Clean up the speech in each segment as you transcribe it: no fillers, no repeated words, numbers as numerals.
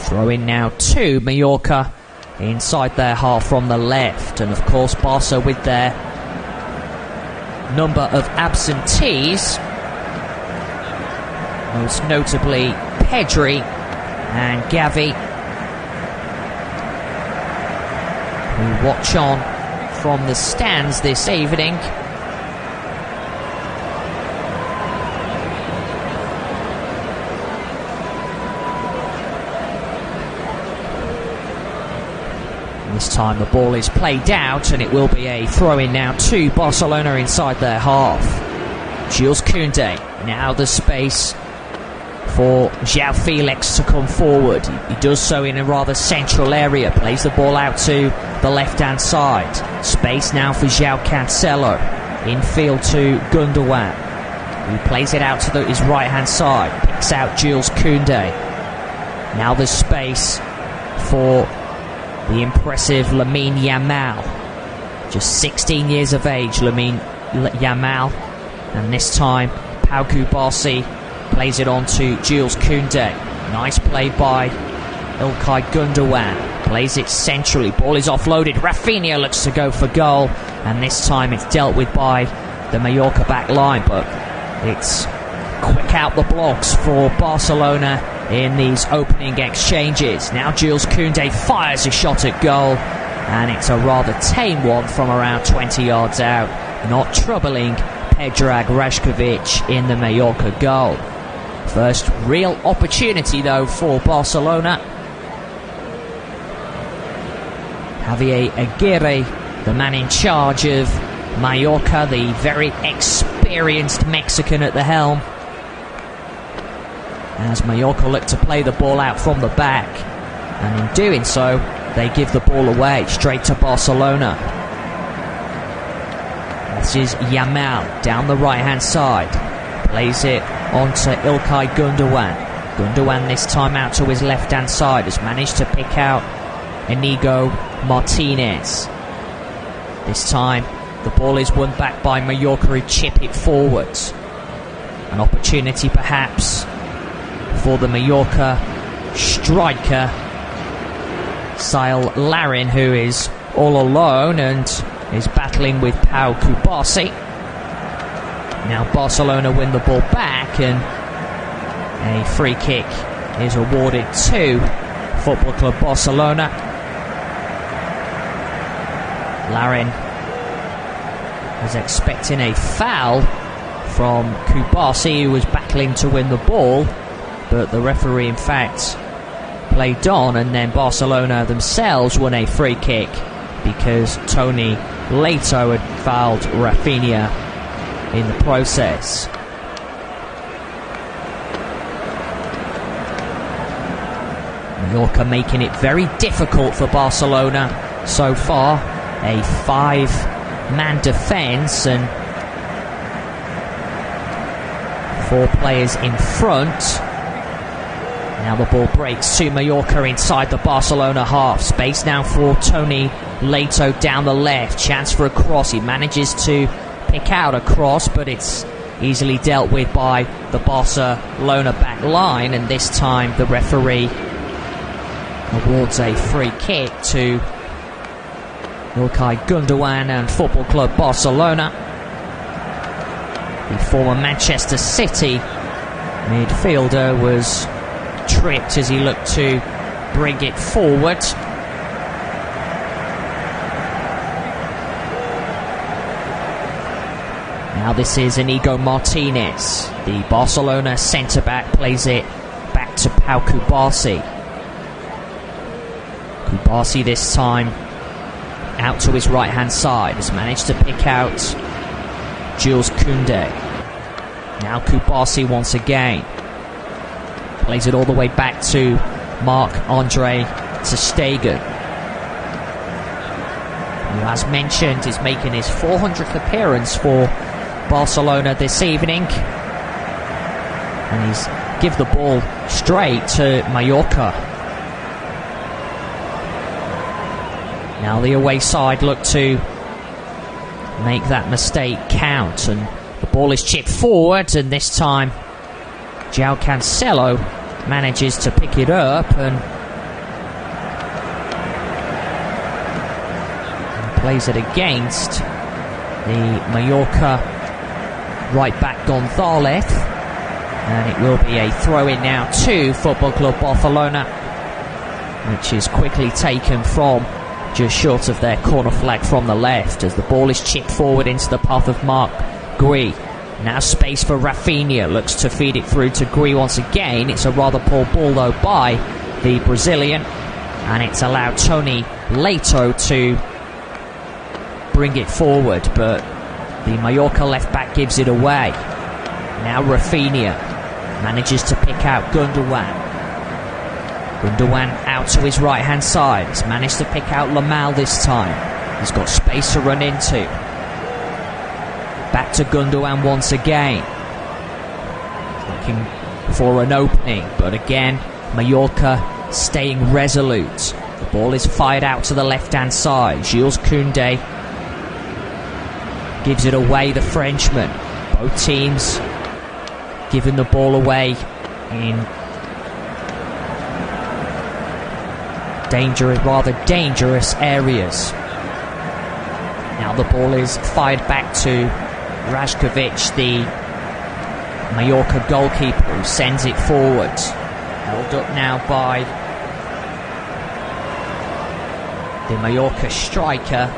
Throw in now to Mallorca inside their half from the left. And of course Barca with their number of absentees, most notably Pedri and Xavi, who watch on from the stands this evening. This time the ball is played out and it will be a throw-in now to Barcelona inside their half. Jules Koundé, now the space for João Felix to come forward. He does so in a rather central area, plays the ball out to the left-hand side. Space now for João Cancelo, infield to Gundogan, who plays it out to his right-hand side, picks out Jules Koundé. Now there's space for the impressive Lamine Yamal, just 16 years of age, Lamine Yamal, and this time Pau Cubarsí plays it on to Jules Koundé. Nice play by Ilkay Gundogan, plays it centrally, ball is offloaded, Rafinha looks to go for goal, and this time it's dealt with by the Mallorca back line, but it's quick out the blocks for Barcelona in these opening exchanges. Now Jules Koundé fires a shot at goal, and it's a rather tame one from around 20 yards out, not troubling Predrag Rajkovic in the Mallorca goal. First real opportunity though for Barcelona. Javier Aguirre, the man in charge of Mallorca, the very experienced Mexican at the helm, as Mallorca look to play the ball out from the back, and in doing so they give the ball away straight to Barcelona. This is Yamal down the right hand side, plays it onto Ilkay Gundogan. Gundogan this time out to his left hand side, has managed to pick out Inigo Martinez. This time the ball is won back by Mallorca, who chip it forwards. An opportunity perhaps for the Mallorca striker Saïl Larin, who is all alone and is battling with Pau Cubarsí. Now Barcelona win the ball back, and a free kick is awarded to Football Club Barcelona. Larin was expecting a foul from Cubarsí, who was battling to win the ball, but the referee in fact played on, and then Barcelona themselves won a free kick because Toni Leito had fouled Rafinha in the process. Mallorca making it very difficult for Barcelona so far. A 5-man defence and 4 players in front. Now the ball breaks to Mallorca inside the Barcelona half. Space now for Toni Leito down the left. Chance for a cross. He manages to pick out a cross, but it's easily dealt with by the Barcelona back line, and this time the referee awards a free kick to Ilkay Gundogan and Football Club Barcelona. The former Manchester City midfielder was tripped as he looked to bring it forward. Now this is Inigo Martinez. The Barcelona centre-back plays it back to Pau Cubarsí. Cubarsí this time out to his right-hand side, has managed to pick out Jules Koundé. Now Cubarsí once again plays it all the way back to Marc-Andre ter Stegen, who, as mentioned, is making his 400th appearance for Barcelona this evening, and he's give the ball straight to Mallorca. Now the away side look to make that mistake count, and the ball is chipped forward, and this time João Cancelo manages to pick it up, and plays it against the Mallorca right back Gonzalez, and it will be a throw-in now to Football Club Barcelona, which is quickly taken from just short of their corner flag from the left as the ball is chipped forward into the path of Marc Gui. Now space for Rafinha, looks to feed it through to Gui once again. It's a rather poor ball though by the Brazilian, and it's allowed Tony Leto to bring it forward, but the Mallorca left back gives it away. Now Rafinha manages to pick out Gundogan. Gundogan out to his right hand side. He's managed to pick out Lamal this time. He's got space to run into. Back to Gundogan once again. Looking for an opening, but again Mallorca staying resolute. The ball is fired out to the left hand side. Jules Koundé gives it away, the Frenchman. Both teams giving the ball away in rather dangerous areas. Now the ball is fired back to Rajkovic, the Mallorca goalkeeper, who sends it forward. Held up now by the Mallorca striker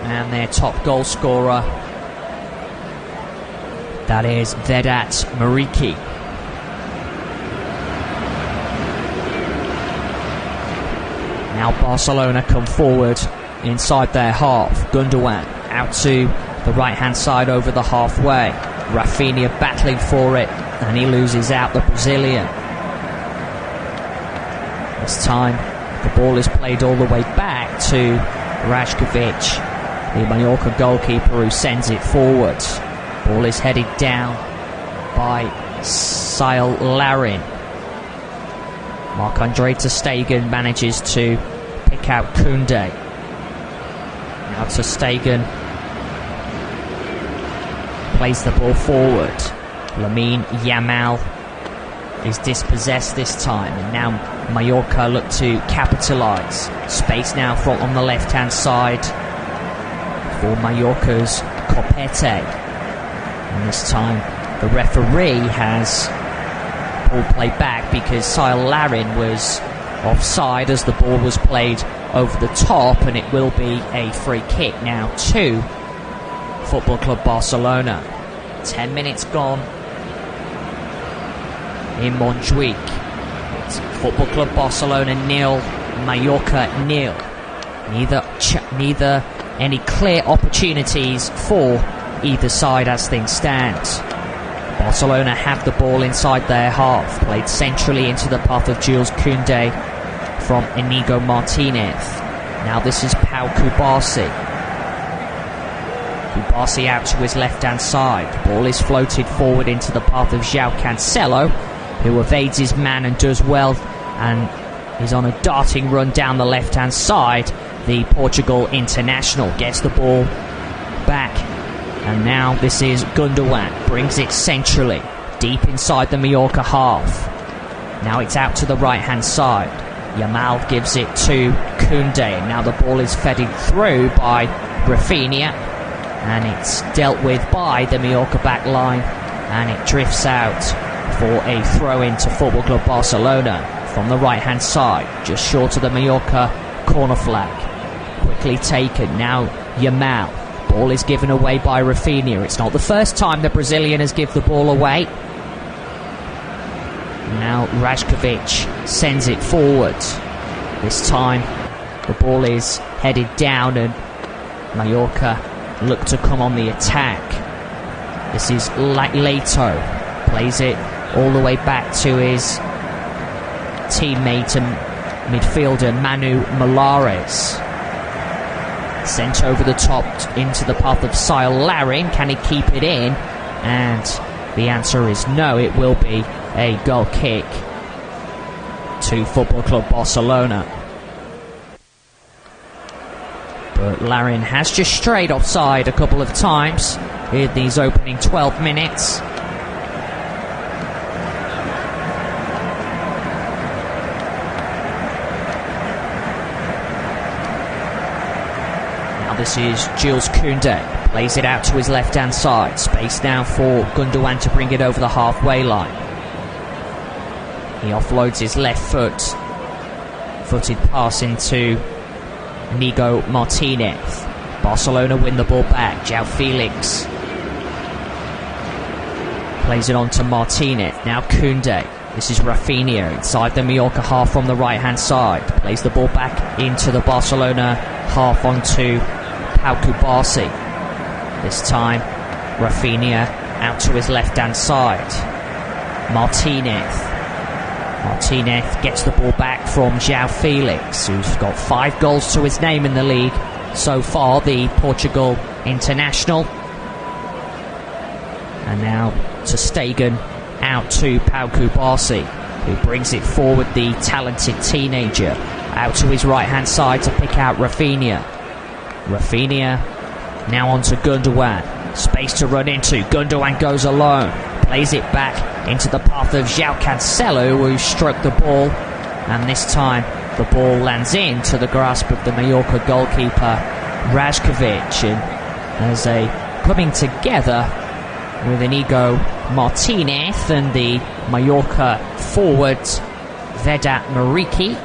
and their top goal scorer, that is Vedat Mariki. Now Barcelona come forward inside their half. Gundogan out to the right hand side over the halfway. Rafinha battling for it, and he loses out the Brazilian. This time the ball is played all the way back to Rajkovic, the Mallorca goalkeeper, who sends it forward. Ball is headed down by Sael Larin. Marc-Andre ter Stegen manages to pick out Koundé. Now ter Stegen plays the ball forward. Lamine Yamal is dispossessed this time, and now Mallorca look to capitalise. Space now on the left hand side for Mallorca's Copete, and this time the referee has pulled play back because Sael Larin was offside as the ball was played over the top, and it will be a free kick now to Football Club Barcelona. 10 minutes gone in Montjuic. It's Football Club Barcelona 0, Mallorca 0. Neither any clear opportunities for either side as things stand. Barcelona have the ball inside their half, played centrally into the path of Jules Koundé from Inigo Martinez. Now this is Pau Kubasi. Kubasi out to his left hand side. The ball is floated forward into the path of João Cancelo, who evades his man and does well, and is on a darting run down the left hand side. The Portugal international gets the ball back, and now this is Gundogan, brings it centrally deep inside the Mallorca half. Now it's out to the right hand side. Yamal gives it to Koundé, and now the ball is fed through by Rafinha, and it's dealt with by the Mallorca back line, and it drifts out for a throw in to Football Club Barcelona from the right hand side, just short of the Mallorca corner flag. Quickly taken. Now Yamal. Ball is given away by Rafinha. It's not the first time the Brazilian has given the ball away. Now Rajkovic sends it forward. This time the ball is headed down, and Mallorca look to come on the attack. This is Leto. Plays it all the way back to his teammate and midfielder Manu Malares. Sent over the top into the path of Sael Larin. Can he keep it in? And the answer is no. It will be a goal kick to Football Club Barcelona. But Larin has just strayed offside a couple of times in these opening 12 minutes. Now this is Jules Koundé. Plays it out to his left-hand side. Space now for Gundogan to bring it over the halfway line. He offloads his left footed pass into Inigo Martinez. Barcelona win the ball back. João Felix plays it on to Martinez. Now Koundé. This is Rafinha inside the Mallorca half from the right-hand side. Plays the ball back into the Barcelona half onto Pau Cubarsí. This time Rafinha out to his left-hand side. Martinez gets the ball back from João Felix, who's got 5 goals to his name in the league so far, the Portugal international. And now to Stegen, out to Pau Cubarsí, who brings it forward, the talented teenager. Out to his right-hand side to pick out Rafinha. Now on to Gundogan. Space to run into. Gundogan goes alone. Plays it back into the path of João Cancelo, who struck the ball. And this time the ball lands into the grasp of the Mallorca goalkeeper, Rajkovic. And there's a coming together with Inigo Martinez and the Mallorca forwards, Vedat Mariki.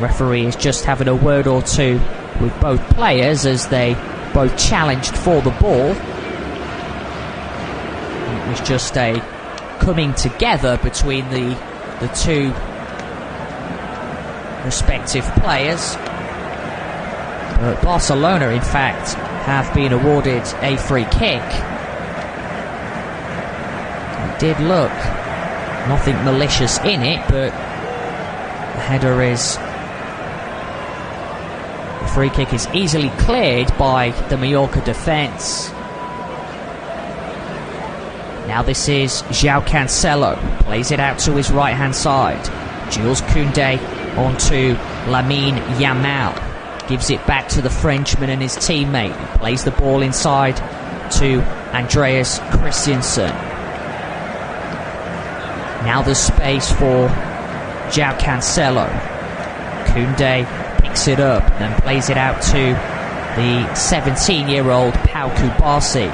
Referee is just having a word or two with both players as they both challenged for the ball. It was just a coming together between the two respective players. But Barcelona, in fact, have been awarded a free kick. It did look nothing malicious in it, but the header is... the free kick is easily cleared by the Mallorca defence. Now this is João Cancelo. Plays it out to his right-hand side. Jules Koundé onto Lamine Yamal. Gives it back to the Frenchman and his teammate. He plays the ball inside to Andreas Christensen. Now there's space for João Cancelo. Koundé picks it up and then plays it out to the 17-year-old Pau Cubarsí.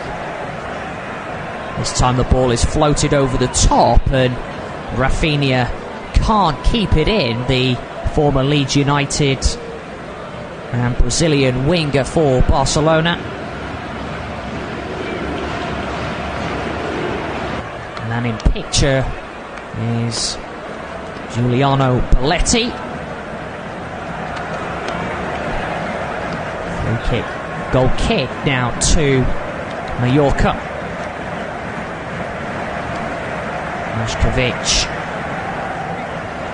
This time the ball is floated over the top and Rafinha can't keep it in. The former Leeds United and Brazilian winger for Barcelona. And then in picture is Giuliano Belletti. Free kick, goal kick now to Mallorca. Rajkovic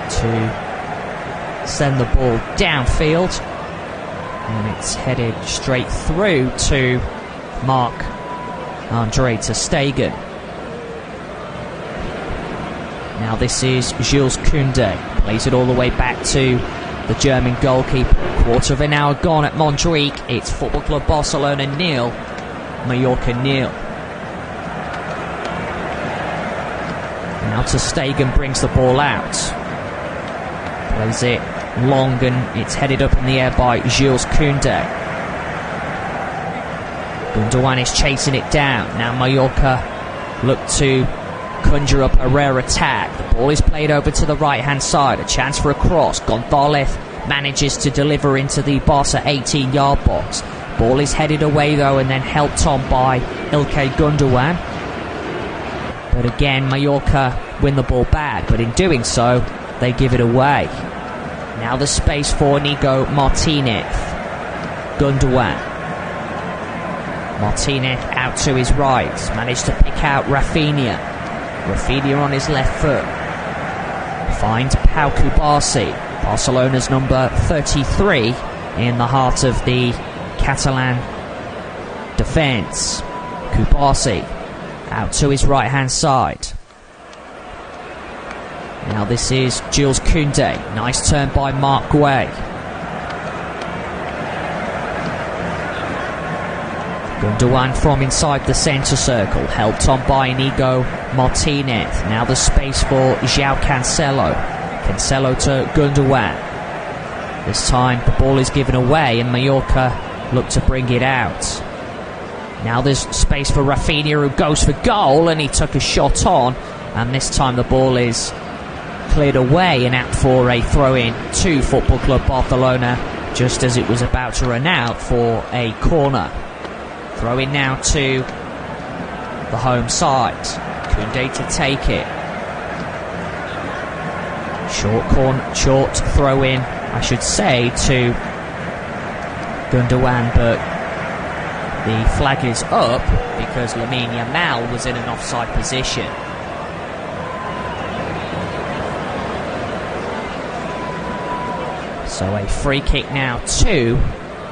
to send the ball downfield, and it's headed straight through to Marc-Andre ter Stegen. Now this is Jules Koundé. Plays it all the way back to the German goalkeeper. Quarter of an hour gone at Montjuic. It's Football Club Barcelona 0, Mallorca 0. Now ter Stegen brings the ball out. Plays it long and it's headed up in the air by Jules Koundé. Gundogan is chasing it down. Now Mallorca look to conjure up a rare attack. The ball is played over to the right hand side. A chance for a cross. Gonzalez manages to deliver into the Barca 18-yard box. Ball is headed away though and then helped on by Ilkay Gundogan. But again Mallorca win the ball back, but in doing so they give it away. Now the space for Inigo Martinez. Gundogan. Martinez out to his right. Managed to pick out Rafinha. Rafinha on his left foot. Finds Pau Cubarsí. Barcelona's number 33 in the heart of the Catalan defence. Cubarsí out to his right hand side. Now this is Jules Koundé. Nice turn by Marc Guay. Gundogan from inside the centre circle, helped on by Inigo Martinez. Now the space for João Cancelo. Cancelo to Gundogan. This time the ball is given away and Mallorca look to bring it out. Now there's space for Rafinha, who goes for goal, and he took a shot on, and this time the ball is cleared away and out for a throw-in to Football Club Barcelona, just as it was about to run out for a corner. Throw-in now to the home side. Koundé to take it. Short throw-in, I should say, to Gundogan, but the flag is up because Lamine Yamal was in an offside position. So a free kick now to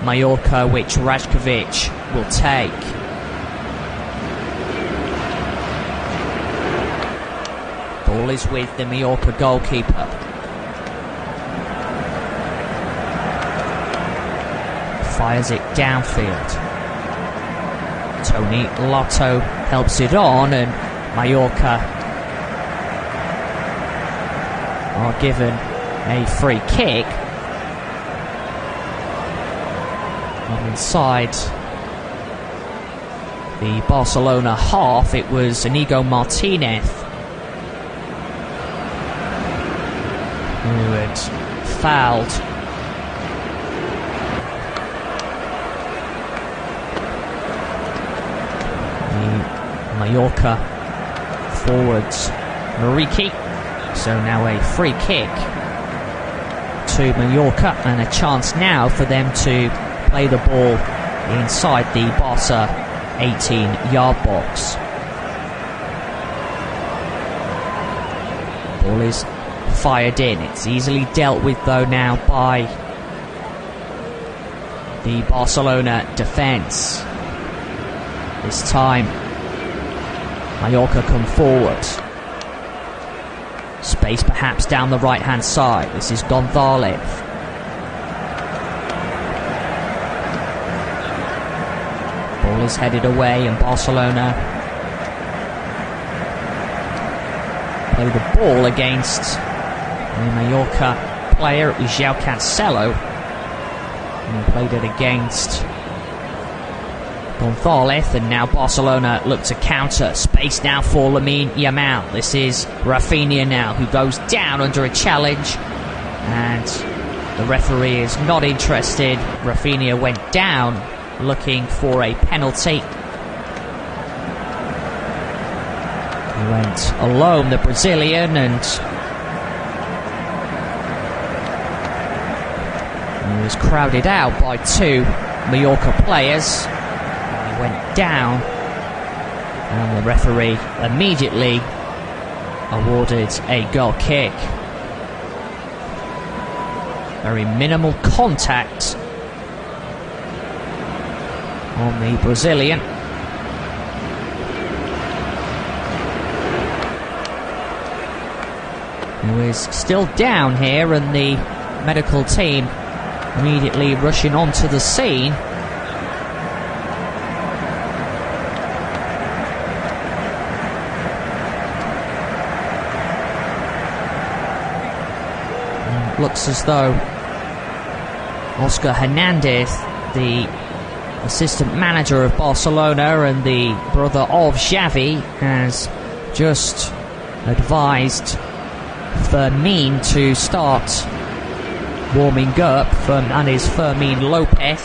Mallorca, which Rajkovic will take. Ball is with the Mallorca goalkeeper. Fires it downfield. Tony Lotto helps it on, and Mallorca are given a free kick. And inside the Barcelona half, it was Inigo Martinez who had fouled the Mallorca forwards Mariki. So now a free kick to Mallorca, and a chance now for them to play the ball inside the Barca 18-yard box. Ball is fired in. It's easily dealt with though now by the Barcelona defence. This time Mallorca come forward. Space perhaps down the right hand side. This is Gonzalez. Ball is headed away, and Barcelona play the ball against the Mallorca player. It was João Cancelo, and he played it against Gonzalez, and now Barcelona look to counter. Space now for Lamine Yamal. This is Rafinha now, who goes down under a challenge, and the referee is not interested. Rafinha went down looking for a penalty. He went alone, the Brazilian, and he was crowded out by two Mallorca players. He went down, and the referee immediately awarded a goal kick. Very minimal contact on the Brazilian. Who is still down here, and the medical team immediately rushing onto the scene. And looks as though Oscar Hernandez, the assistant manager of Barcelona and the brother of Xavi, has just advised Fermin to start warming up. And is Fermin Lopez.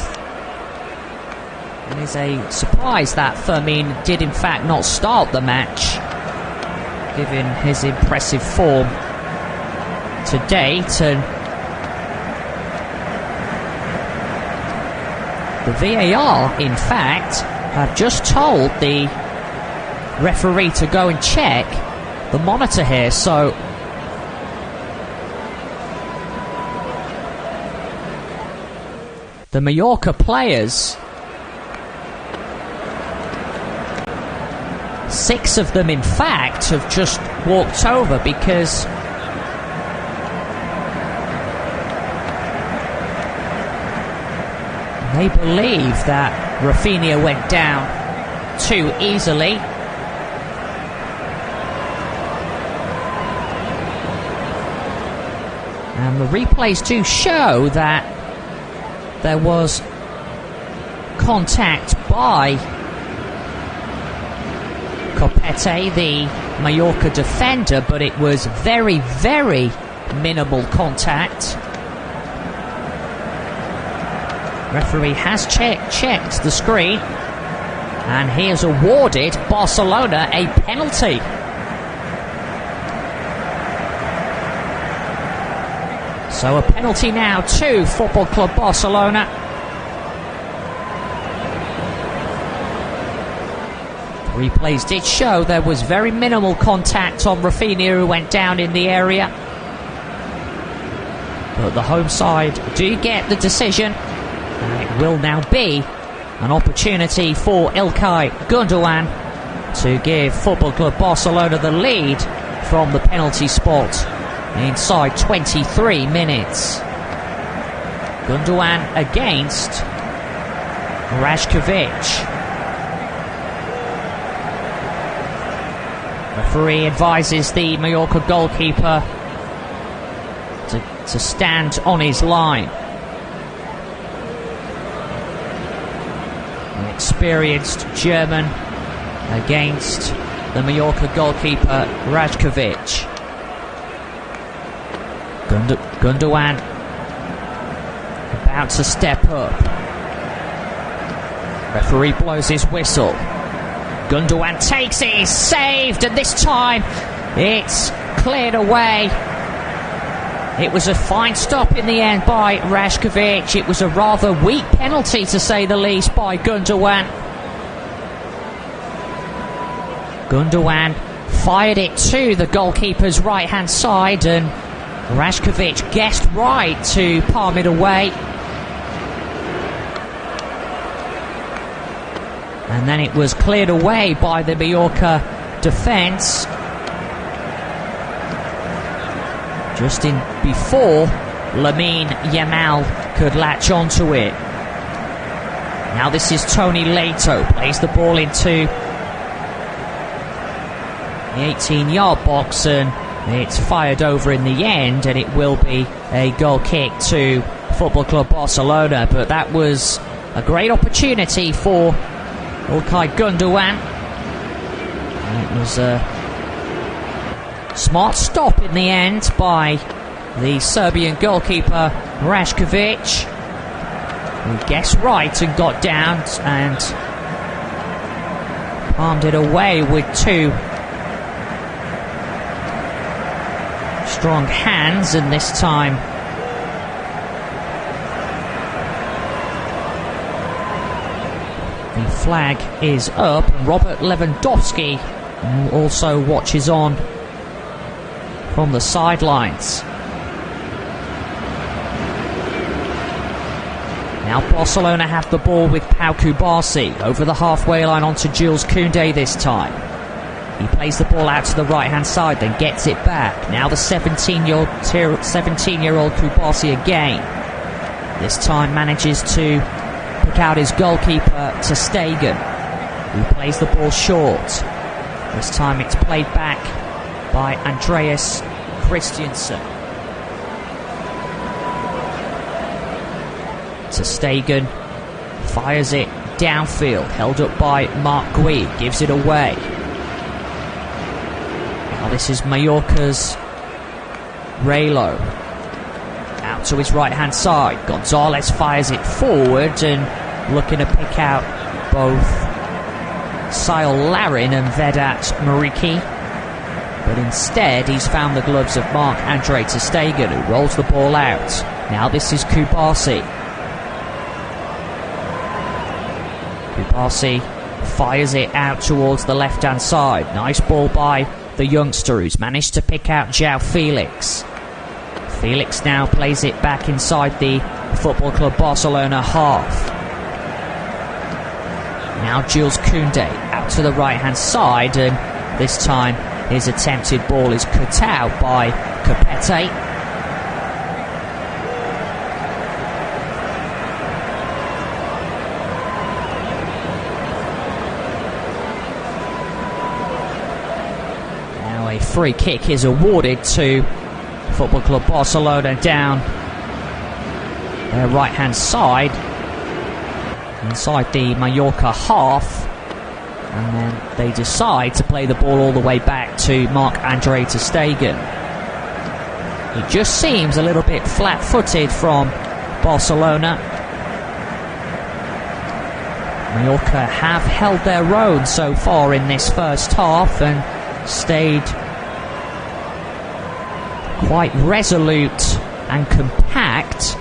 It is a surprise that Fermin did in fact not start the match, given his impressive form to date. And the VAR, in fact, have just told the referee to go and check the monitor here. So the Mallorca players, 6 of them in fact, have just walked over because they believe that Rafinha went down too easily. And the replays do show that there was contact by Copete, the Mallorca defender, but it was very, very minimal contact. Referee has checked the screen, and he has awarded Barcelona a penalty. So a penalty now to Football Club Barcelona. Replays did show there was very minimal contact on Rafinha, who went down in the area. But the home side do get the decision. And it will now be an opportunity for İlkay Gundogan to give Football Club Barcelona the lead from the penalty spot inside 23 minutes. Gundogan against Rajkovic. Referee advises the Mallorca goalkeeper to stand on his line. An experienced German against the Mallorca goalkeeper Rajkovic. Gundogan about to step up. Referee blows his whistle. Gundogan takes it, he's saved, and this time it's cleared away. It was a fine stop in the end by Rajkovic. It was a rather weak penalty, to say the least, by Gundogan. Gundogan fired it to the goalkeeper's right-hand side, and Rajkovic guessed right to palm it away. And then it was cleared away by the Mallorca defence. Just in before Lamine Yamal could latch onto it. Now this is Tony Leto, plays the ball into the 18-yard box, and it's fired over in the end, and it will be a goal kick to Football Club Barcelona. But that was a great opportunity for İlkay Gundogan. And it was a smart stop in the end by the Serbian goalkeeper Rajkovic, who guessed right and got down and palmed it away with two strong hands, and this time the flag is up. Robert Lewandowski also watches on from the sidelines. Now Barcelona have the ball with Pau Kubasi over the halfway line onto Jules Koundé this time. He plays the ball out to the right-hand side, then gets it back. Now the 17-year-old Kubasi again. This time manages to pick out his goalkeeper, ter Stegen, who plays the ball short. This time it's played back by Andreas Christensen. Ter Stegen fires it downfield, held up by Marc Gui, gives it away. Now this is Mallorca's Raylo. Out to his right-hand side. Gonzalez fires it forward, and looking to pick out both Sail Larin and Vedat Muriqi. But instead, he's found the gloves of Marc-Andre ter Stegen, who rolls the ball out. Now this is Kubasi. Kubasi fires it out towards the left-hand side. Nice ball by the youngster, who's managed to pick out João Felix. Felix now plays it back inside the Football Club Barcelona half. Now Jules Koundé out to the right-hand side, and this time his attempted ball is cut out by Copete. Now a free kick is awarded to Football Club Barcelona down their right-hand side. inside the Mallorca half, and then they decide to play the ball all the way back to Marc-Andre ter Stegen. It just seems a little bit flat-footed from Barcelona. Mallorca have held their own so far in this first half and stayed quite resolute and compact,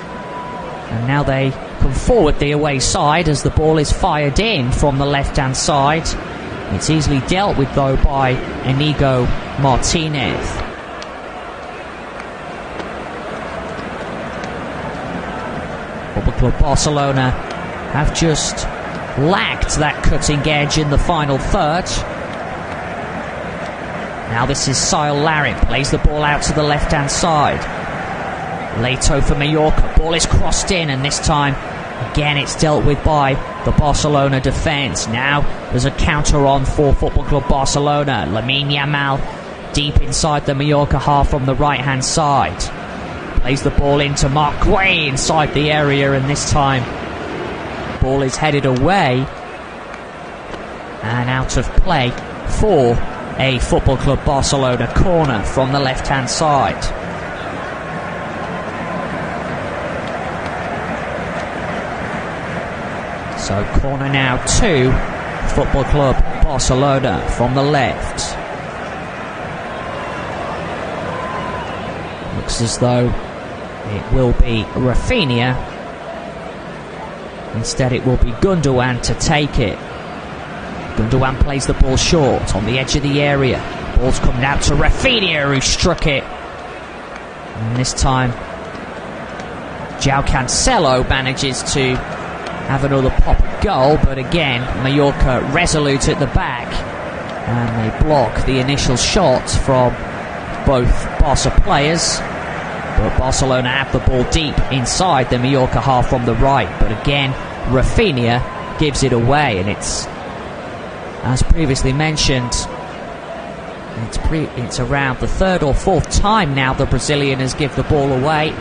and now they come forward the away side as the ball is fired in from the left-hand side. It's easily dealt with though by Inigo Martinez. Football Club Barcelona have just lacked that cutting edge in the final third. Now this is Stalemate, plays the ball out to the left-hand side. Leto for Mallorca, ball is crossed in, and this time again it's dealt with by the Barcelona defence. Now there's a counter on for Football Club Barcelona. Lamine Yamal deep inside the Mallorca half from the right-hand side. Plays the ball into Marc Guay inside the area, and this time the ball is headed away and out of play for a Football Club Barcelona corner from the left-hand side. So corner now to Football Club Barcelona from the left. Looks as though it will be Rafinha. Instead it will be Gundogan to take it. Gundogan plays the ball short on the edge of the area. Ball's coming out to Rafinha, who struck it. And this time João Cancelo manages to have another pop at goal, but again Mallorca resolute at the back, and they block the initial shot from both Barca players. But Barcelona have the ball deep inside the Mallorca half from the right, but again Rafinha gives it away, and it's, as previously mentioned, it's around the third or fourth time now the Brazilian has given the ball away.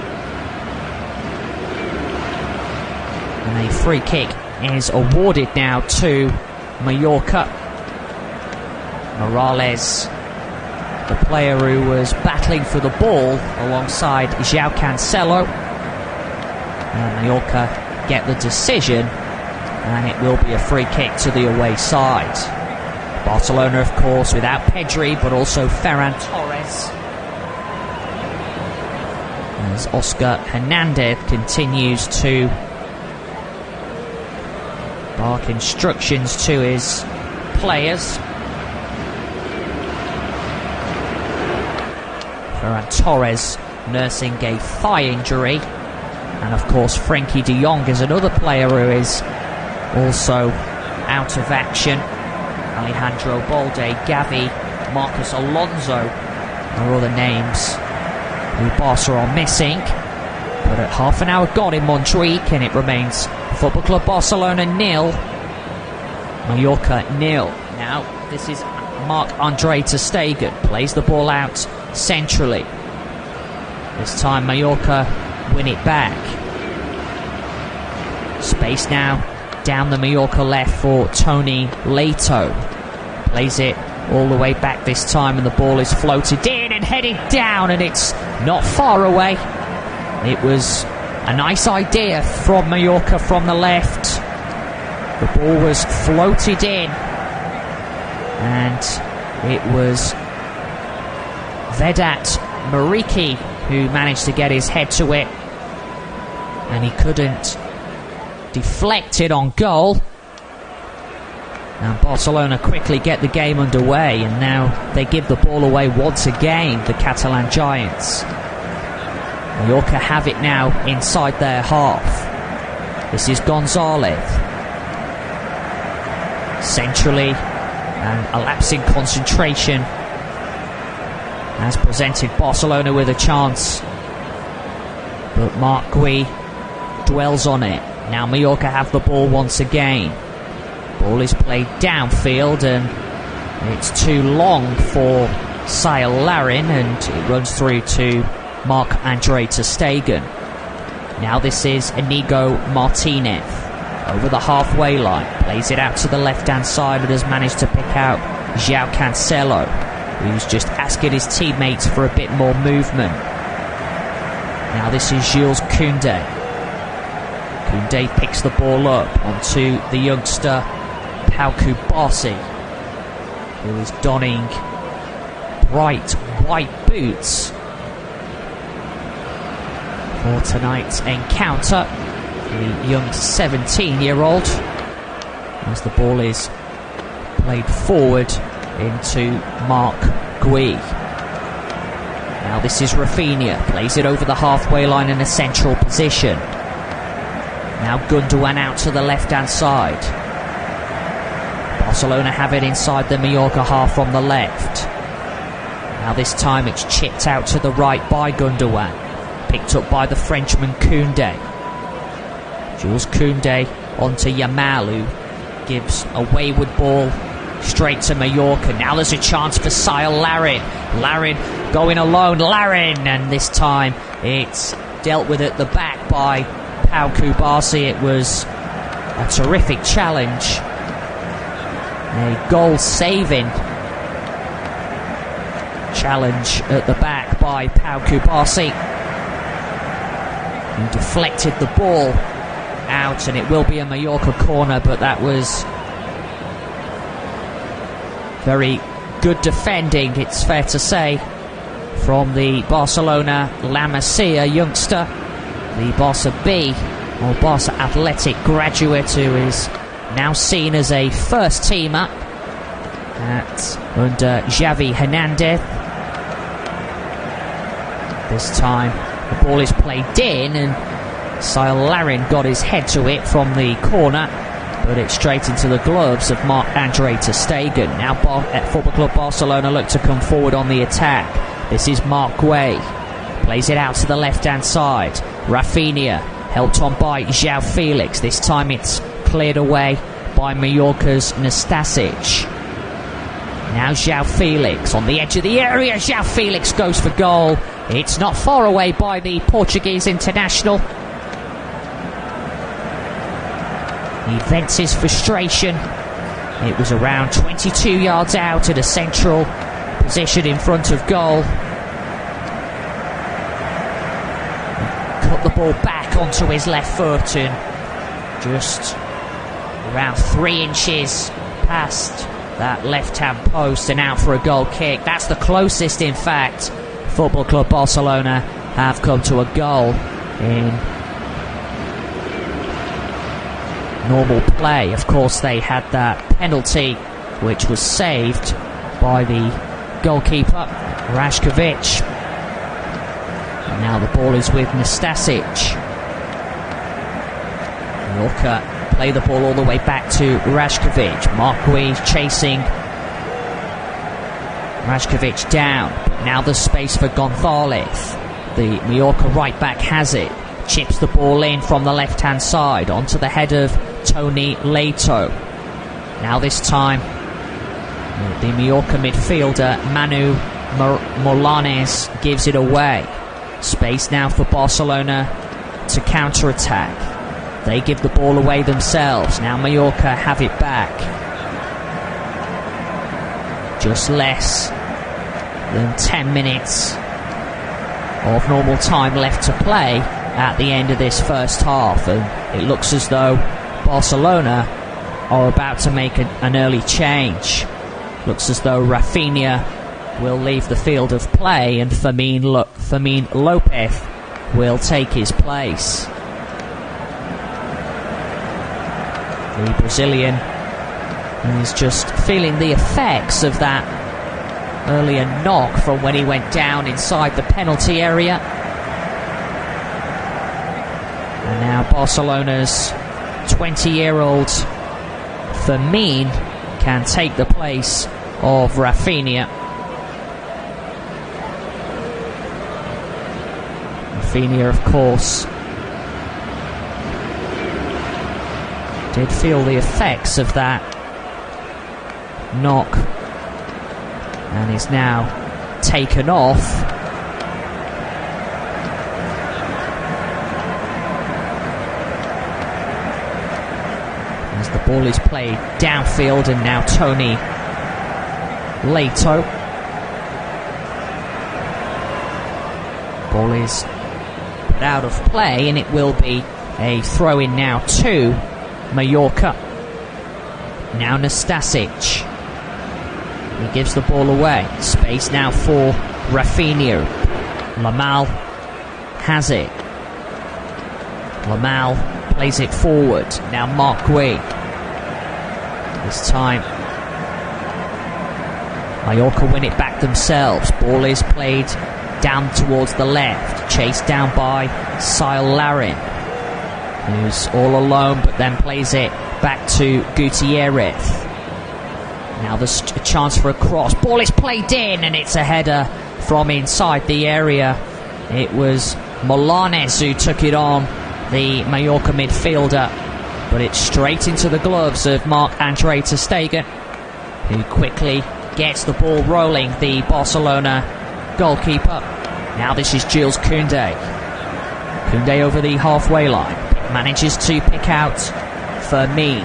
And a free kick is awarded now to Mallorca. Morales, the player who was battling for the ball alongside João Cancelo. And Mallorca get the decision, and it will be a free kick to the away side. Barcelona, of course, without Pedri, but also Ferran Torres, as Oscar Hernandez continues to bark instructions to his players. Ferran Torres nursing a thigh injury, and of course Frenkie de Jong is another player who is also out of action. Alejandro Balde, Xavi, Marcos Alonso are other names who Barca are missing. But at half an hour gone in Montjuic, and it remains Football Club Barcelona 0, Mallorca 0. Now this is Marc-Andre ter Stegen, plays the ball out centrally. This time Mallorca win it back. Space now down the Mallorca left for Tony Leto. Plays it all the way back this time, and the ball is floated in and headed down, and it's not far away. It was a nice idea from Mallorca from the left. The ball was floated in, and it was Vedat Mariki who managed to get his head to it, and he couldn't deflect it on goal. And Barcelona quickly get the game underway, and now they give the ball away once again, the Catalan Giants. Mallorca have it now inside their half. This is Gonzalez. Centrally, and a lapse in concentration has presented Barcelona with a chance, but Marc Guay dwells on it. Now Mallorca have the ball once again. Ball is played downfield, and it's too long for Stalemate, and it runs through to Marc-Andre ter Stegen. Now this is Inigo Martinez. over the halfway line, plays it out to the left-hand side and has managed to pick out João Cancelo, who's just asking his teammates for a bit more movement. Now this is Jules Koundé. Koundé picks the ball up onto the youngster Pau Kubasi, who is donning bright white boots for tonight's encounter. The young 17-year-old, as the ball is played forward into Marc Gui. Now this is Rafinha, plays it over the halfway line in a central position. Now Gundogan out to the left-hand side. Barcelona have it inside the Mallorca half on the left. Now this time it's chipped out to the right by Gundogan, picked up by the Frenchman Koundé. Jules Koundé onto Yamal, who gives a wayward ball straight to Mallorca. Now there's a chance for Sile Larin. Larin going alone, Larin, and this time it's dealt with at the back by Pau Kubasi. It was a terrific challenge, a goal-saving challenge at the back by Pau Kubasi, who deflected the ball out, and it will be a Mallorca corner, but that was very good defending, it's fair to say, from the Barcelona La Masia youngster, the Barca B, or Barca Athletic graduate, who is now seen as a first teamer under Xavi Hernandez. This time the ball is played in, and Sile Larin got his head to it from the corner, but it's straight into the gloves of Marc-Andre ter Stegen. Now Football Club Barcelona look to come forward on the attack. This is Marc Gui, plays it out to the left-hand side. Rafinha, helped on by João Felix. This time it's cleared away by Mallorca's Nastasic. Now João Felix on the edge of the area. João Felix goes for goal. It's not far away by the Portuguese international. He vents his frustration. It was around 22 yards out at a central position in front of goal. He cut the ball back onto his left foot and just around 3 inches past that left-hand post and out for a goal kick. That's the closest, in fact, Football Club Barcelona have come to a goal in normal play. Of course, they had that penalty, which was saved by the goalkeeper, Rashkovic. And now the ball is with Nastasic. Mallorca play the ball all the way back to Rashkovic. Marc Gui chasing Rashkovic down. But now there's space for Gonzalez. The Mallorca right back has it. Chips the ball in from the left-hand side onto the head of Tony Leito. Now this time the Mallorca midfielder Manu Molanes gives it away. Space now for Barcelona to counter-attack. They give the ball away themselves. Now Mallorca have it back. Just less than 10 minutes of normal time left to play at the end of this first half, and it looks as though Barcelona are about to make an early change. Looks as though Rafinha will leave the field of play and Fermin Lopez will take his place. The Brazilian is just feeling the effects of that earlier knock from when he went down inside the penalty area. And now Barcelona's 20-year-old Fermin can take the place of Rafinha. Rafinha, of course, did feel the effects of that knock and is now taken off. As the ball is played downfield, and now Tony Leito. Ball is put out of play, and it will be a throw-in now to Mallorca. Now Nastasic. He gives the ball away. Space now for Rafinha. Lamal has it. Lamal plays it forward. Now Marc Guéhi. This time Mallorca win it back themselves. Ball is played down towards the left. Chased down by Larin, who's all alone, but then plays it back to Gutierrez. Now there's a chance for a cross. Ball is played in, and it's a header from inside the area. It was Molanes who took it on, the Mallorca midfielder, but it's straight into the gloves of Marc-Andre ter Stegen, who quickly gets the ball rolling, the Barcelona goalkeeper. Now this is Jules Koundé. Koundé over the halfway line. Manages to pick out Fermin.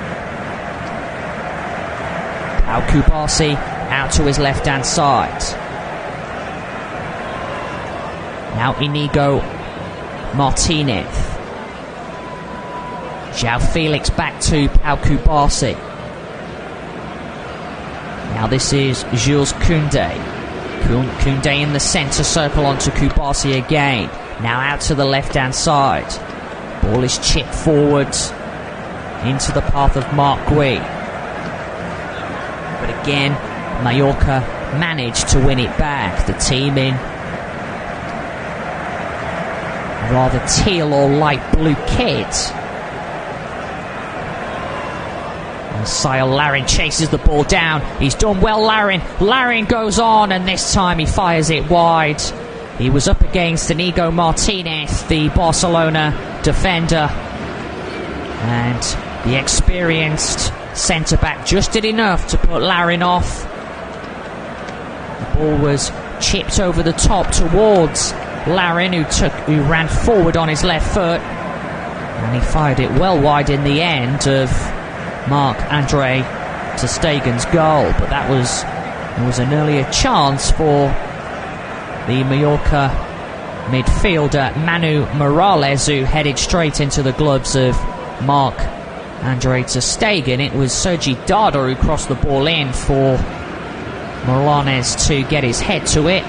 Pau Kubasi out to his left-hand side. Now Inigo Martinez. João Felix back to Pau Kubasi. Now this is Jules Koundé. Koundé in the centre circle onto Kubasi again. Now out to the left-hand side. Ball is chipped forward into the path of Marc Guéhi. But again, Mallorca managed to win it back. The team in rather teal or light blue kit. And Larin chases the ball down. He's done well, Larin. Larin goes on, and this time he fires it wide. He was up against Inigo Martinez, the Barcelona defender, and the experienced centre-back just did enough to put Larin off. The ball was chipped over the top towards Larin, who ran forward on his left foot, and he fired it well wide in the end of Marc-Andre ter Stegen's goal. But there was an earlier chance for the Mallorca midfielder Manu Morales, who headed straight into the gloves of Marc-Andre ter Stegen. It was Sergi Darder who crossed the ball in for Morales to get his head to it.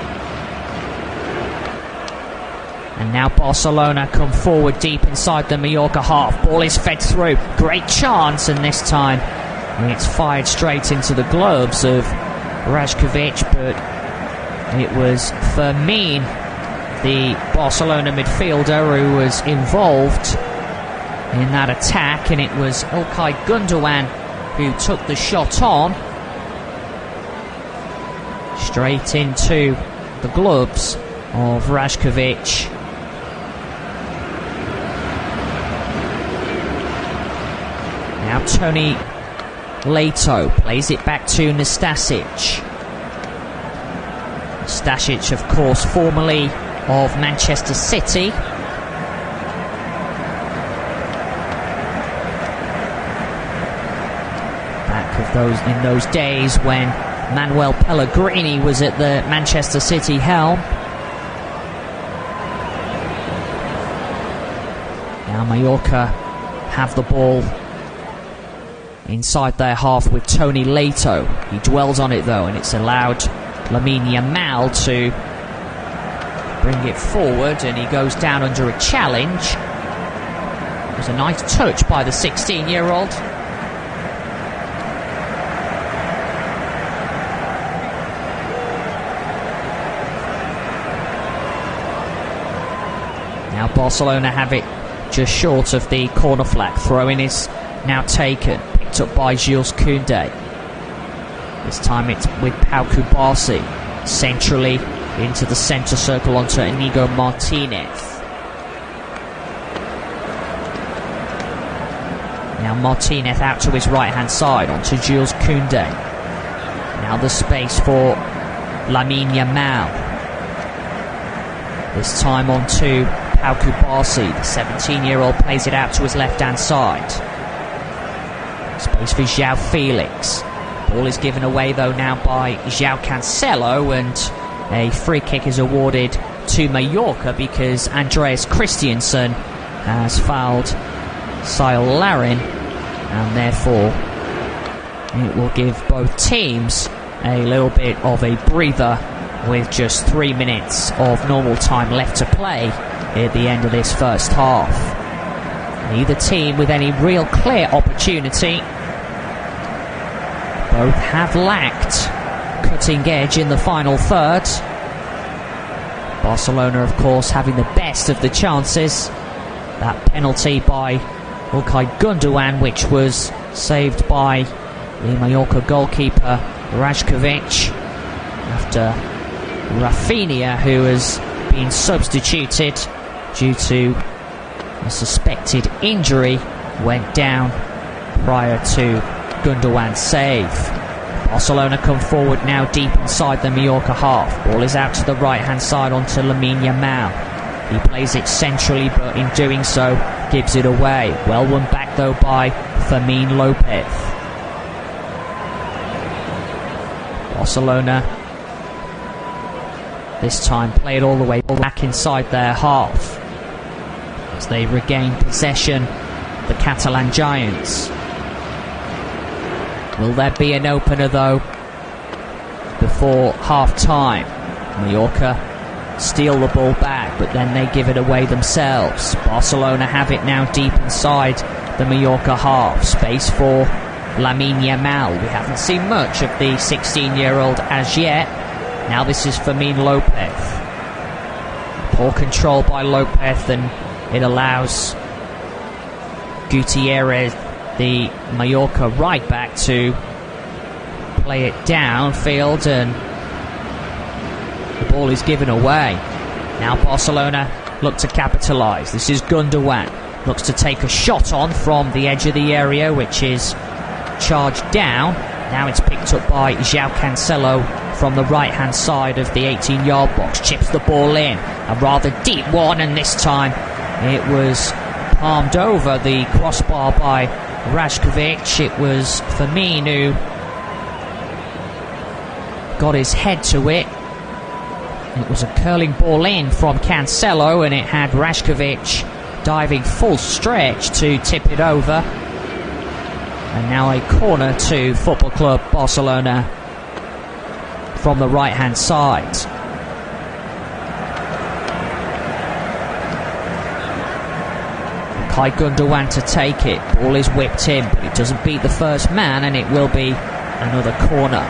And now Barcelona come forward deep inside the Mallorca half. Ball is fed through. Great chance, and this time it's fired straight into the gloves of Rajkovic, but it was Fermin, the Barcelona midfielder, who was involved in that attack, and it was Ilkay Gundogan who took the shot on straight into the gloves of Rajkovic. Now Tony Leito plays it back to Nastasic. Nastasic, of course, formerly of Manchester City. Back of in those days when Manuel Pellegrini was at the Manchester City helm. Now Mallorca have the ball inside their half with Tony Leito. He dwells on it though, and it's allowed Lamine Yamal to bring it forward, and he goes down under a challenge. It was a nice touch by the 16-year-old. Now Barcelona have it just short of the corner flag. Throw-in is now taken, picked up by Jules Koundé. This time it's with Pau Kubasi centrally into the centre circle onto Inigo Martinez. Now Martinez out to his right hand side onto Jules Koundé. Now the space for Lamine Yamal. This time onto Pau Kubasi. The 17-year-old plays it out to his left hand side. Space for João Felix. Ball is given away though now by João Cancelo, and a free kick is awarded to Mallorca because Andreas Christensen has fouled Sile Larin, and therefore it will give both teams a little bit of a breather with just 3 minutes of normal time left to play at the end of this first half. Neither team with any real clear opportunity. Both have lacked cutting edge in the final third. Barcelona, of course, having the best of the chances. That penalty by Ilkay Gundogan, which was saved by the Mallorca goalkeeper Rajkovic after Rafinha, who has been substituted due to a suspected injury, went down prior to Gundogan's save. Barcelona come forward now deep inside the Mallorca half. Ball is out to the right hand side onto Lamine Yamal. He plays it centrally, but in doing so gives it away. Well won back though by Fermin Lopez. Barcelona this time play it all the way back inside their half as they regain possession, the Catalan Giants. Will there be an opener though before half time? Mallorca steal the ball back, but then they give it away themselves. Barcelona have it now deep inside the Mallorca half. Space for Lamine Yamal. We haven't seen much of the 16-year-old as yet. Now this is Fermin Lopez. Poor control by Lopez, and it allows Gutierrez, the Mallorca right back, to play it downfield, and the ball is given away. Now Barcelona look to capitalise. This is Gundogan. Looks to take a shot on from the edge of the area, which is charged down. Now it's picked up by João Cancelo from the right hand side of the 18-yard box. Chips the ball in. A rather deep one, and this time it was palmed over the crossbar by Rajkovic. It was Fermin who got his head to it. It was a curling ball in from Cancelo, and it had Rajkovic diving full stretch to tip it over. And now a corner to Football Club Barcelona from the right hand side. Ilkay Gundogan to take it. Ball is whipped in, but it doesn't beat the first man, and it will be another corner.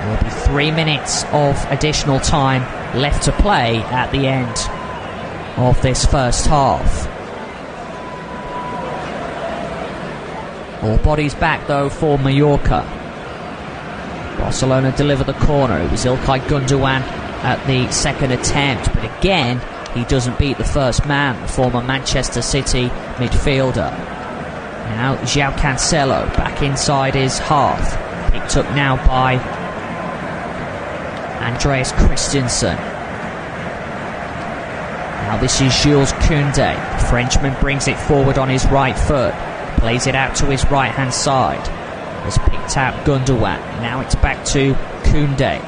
There will be 3 minutes of additional time left to play at the end of this first half. All bodies back though for Mallorca. Barcelona deliver the corner. It was Ilkay Gundogan at the second attempt, but again he doesn't beat the first man, the former Manchester City midfielder. Now João Cancelo back inside his half, picked up now by Andreas Christensen. Now this is Jules Koundé. The Frenchman brings it forward on his right foot, plays it out to his right hand side. Has picked out Gundogan. Now it's back to Koundé.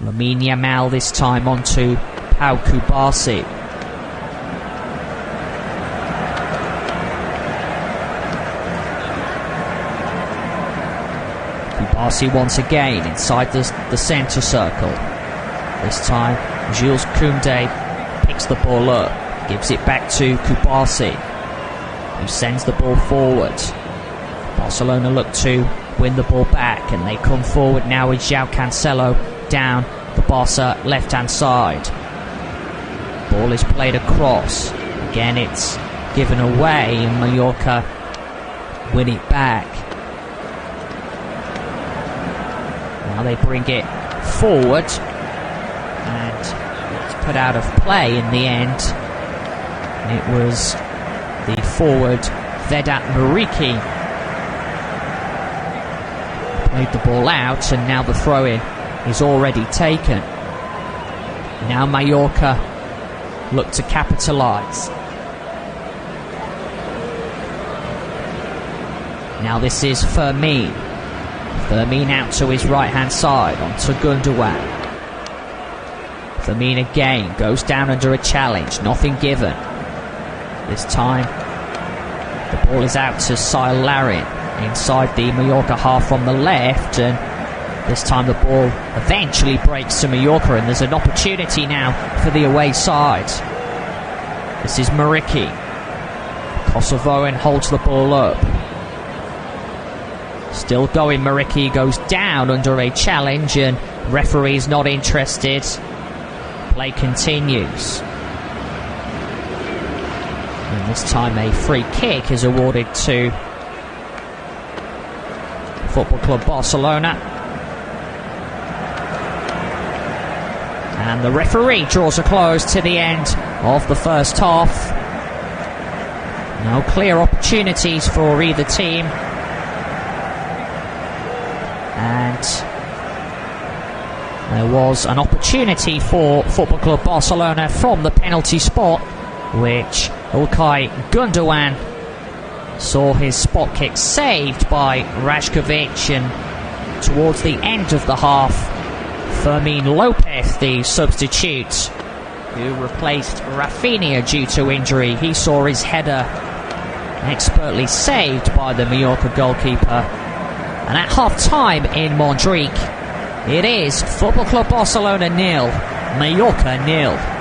Lamine Yamal this time onto Pau Kubasi. Kubasi once again inside the centre circle. This time Jules Koundé picks the ball up, gives it back to Kubasi, who sends the ball forward. Barcelona look to win the ball back, and they come forward now with João Cancelo down the Barca left hand side. Ball is played across. Again it's given away, and Mallorca win it back. Now they bring it forward, and it's put out of play in the end. It was the forward Vedat Muriqi played the ball out, and now the throw-in is already taken. Now Mallorca look to capitalise. Now this is Fermin. Fermin out to his right hand side onto Gundogan. Fermin again goes down under a challenge, nothing given. This time the ball is out to Larin inside the Mallorca half from the left, and this time the ball eventually breaks to Mallorca, and there's an opportunity now for the away side. This is Mariki. Kosovoan holds the ball up. Still going, Mariki goes down under a challenge, and referee's not interested. Play continues. And this time a free kick is awarded to Football Club Barcelona. And the referee draws a close to the end of the first half. No clear opportunities for either team. And there was an opportunity for Football Club Barcelona from the penalty spot, which Ilkay Gundogan saw his spot kick saved by Rajkovic, and towards the end of the half, Fermin Lopez, the substitute, who replaced Rafinha due to injury, he saw his header expertly saved by the Mallorca goalkeeper. And at half-time in Montjuic, it is Football Club Barcelona 0, Mallorca 0.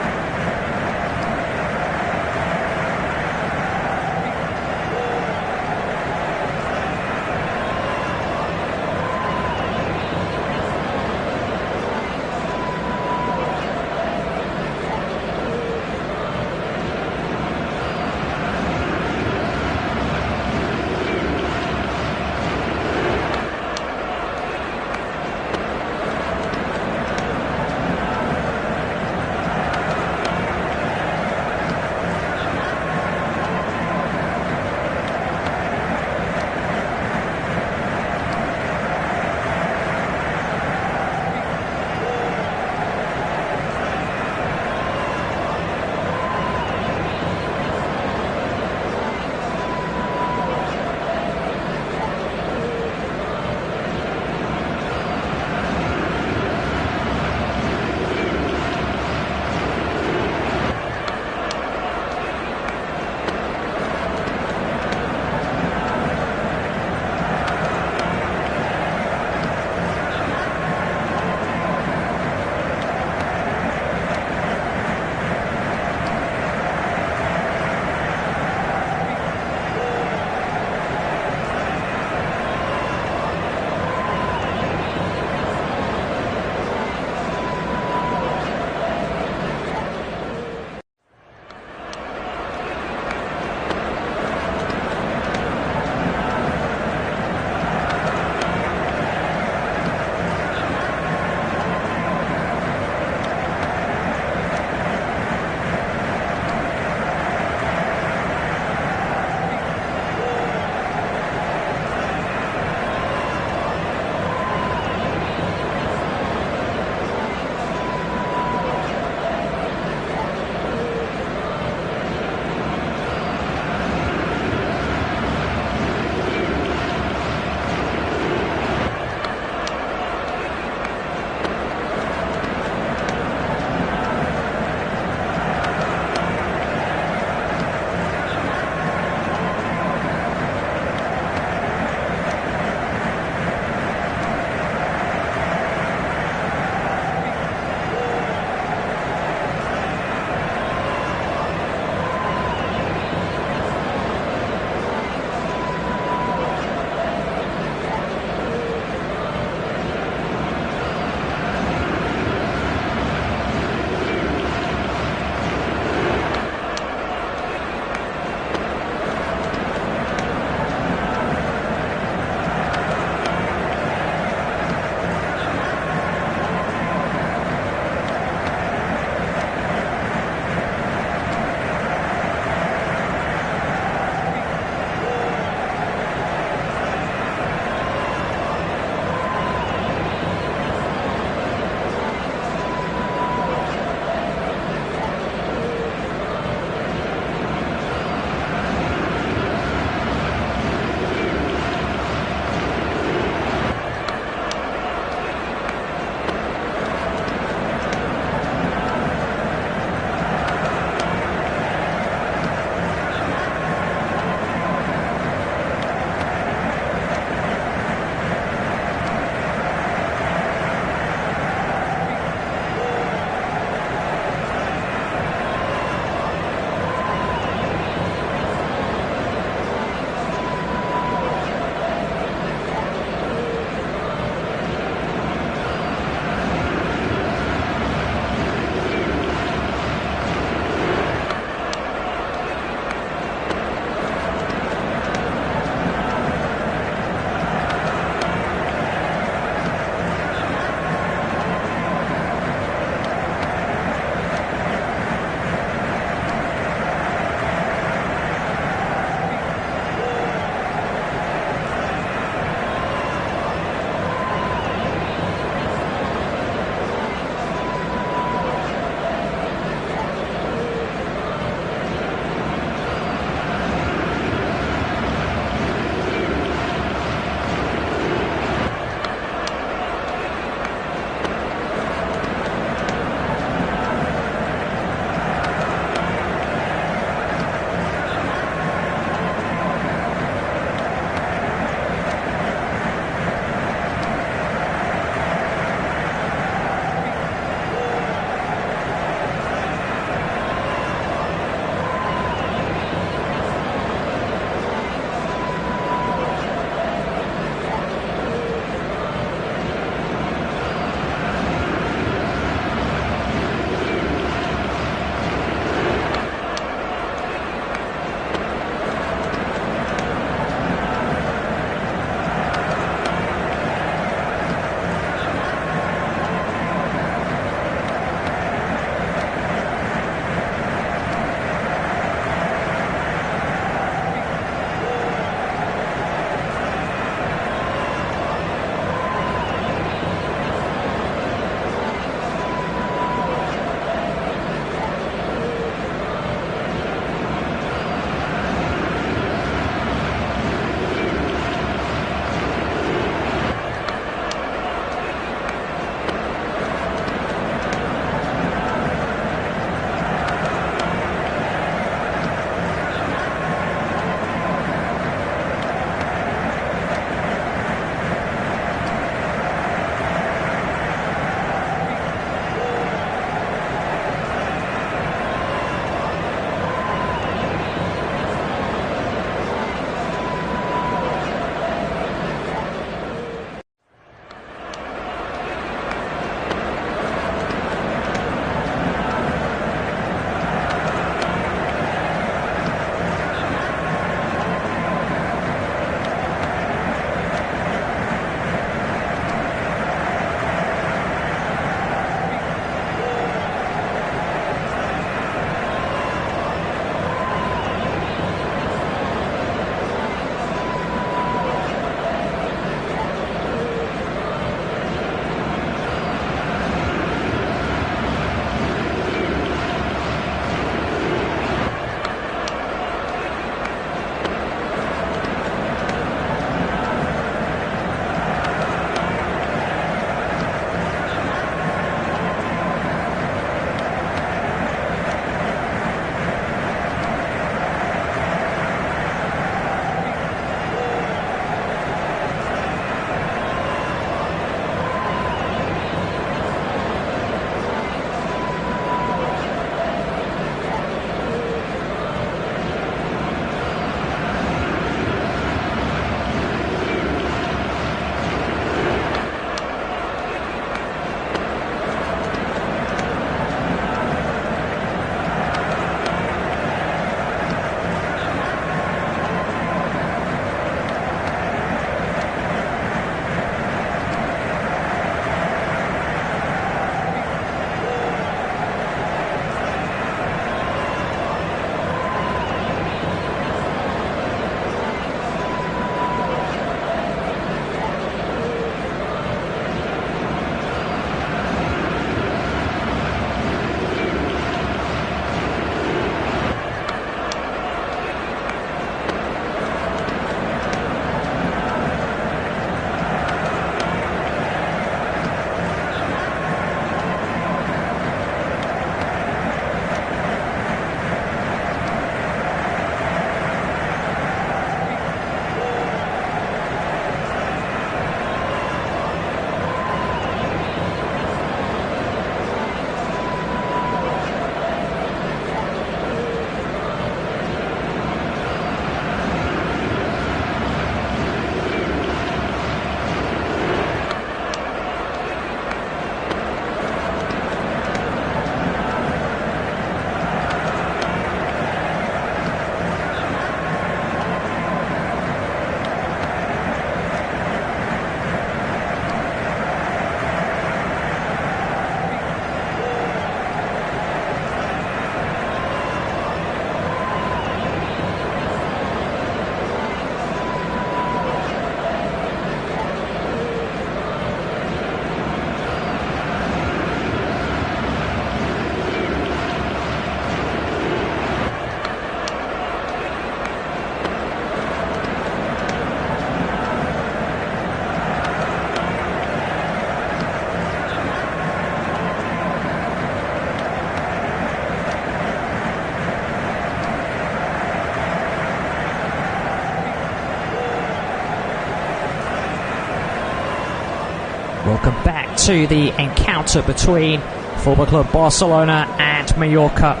Welcome back to the encounter between Football Club Barcelona and Mallorca.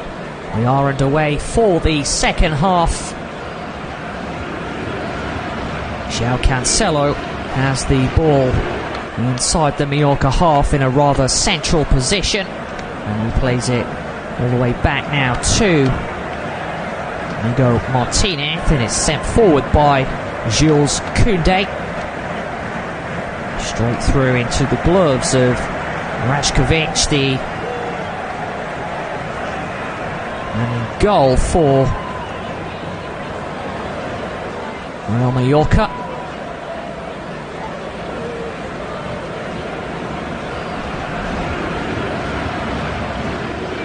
We are underway for the second half. João Cancelo has the ball inside the Mallorca half in a rather central position, and he plays it all the way back now to Hugo Martinez, and it's sent forward by Jules Koundé. Straight through into the gloves of Rashkovic, the man in goal for Real Mallorca.